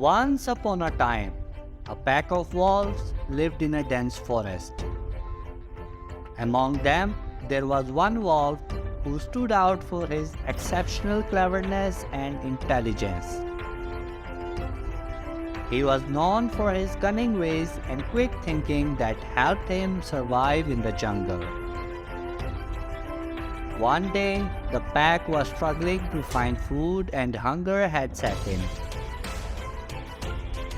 Once upon a time, a pack of wolves lived in a dense forest. Among them, there was one wolf who stood out for his exceptional cleverness and intelligence. He was known for his cunning ways and quick thinking that helped him survive in the jungle. One day, the pack was struggling to find food and hunger had set in.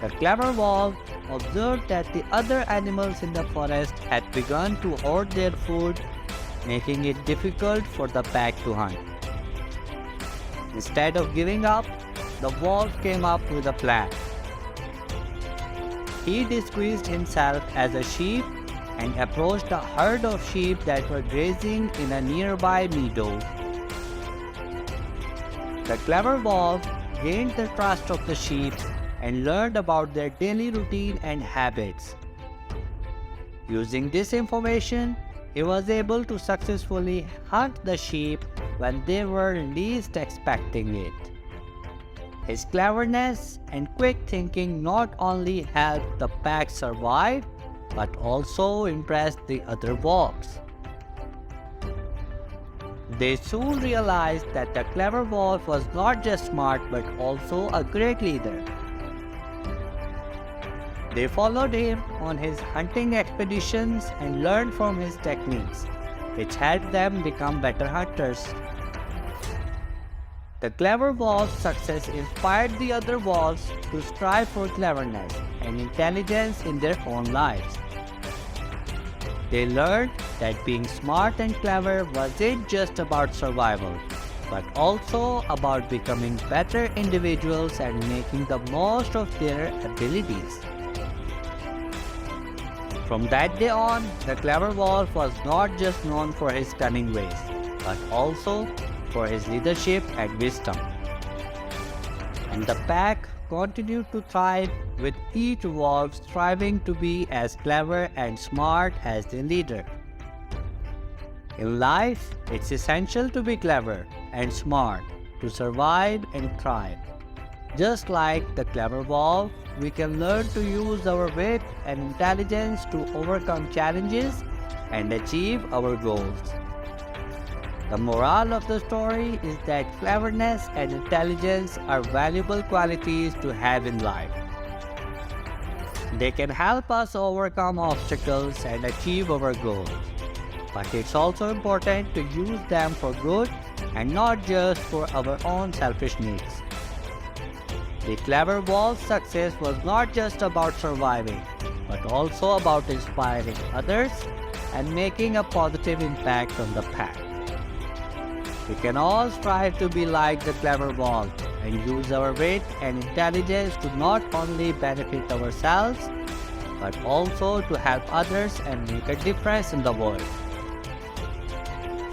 The clever wolf observed that the other animals in the forest had begun to hoard their food, making it difficult for the pack to hunt. Instead of giving up, the wolf came up with a plan. He disguised himself as a sheep and approached a herd of sheep that were grazing in a nearby meadow. The clever wolf gained the trust of the sheep and learned about their daily routine and habits. Using this information, he was able to successfully hunt the sheep when they were least expecting it. His cleverness and quick thinking not only helped the pack survive, but also impressed the other wolves. They soon realized that the clever wolf was not just smart but also a great leader. They followed him on his hunting expeditions and learned from his techniques, which helped them become better hunters. The clever wolf's success inspired the other wolves to strive for cleverness and intelligence in their own lives. They learned that being smart and clever wasn't just about survival, but also about becoming better individuals and making the most of their abilities. From that day on, the clever wolf was not just known for his cunning ways, but also for his leadership and wisdom. And the pack continued to thrive, with each wolf striving to be as clever and smart as their leader. In life, it's essential to be clever and smart to survive and thrive. Just like the clever wolf, we can learn to use our wit and intelligence to overcome challenges and achieve our goals. The moral of the story is that cleverness and intelligence are valuable qualities to have in life. They can help us overcome obstacles and achieve our goals. But it's also important to use them for good and not just for our own selfish needs. The clever wolf's success was not just about surviving, but also about inspiring others and making a positive impact on the pack. We can all strive to be like the clever wolf and use our wit and intelligence to not only benefit ourselves, but also to help others and make a difference in the world.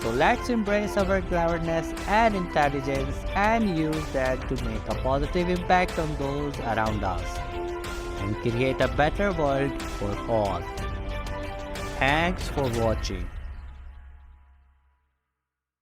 So let's embrace our cleverness and intelligence and use that to make a positive impact on those around us and create a better world for all. Thanks for watching.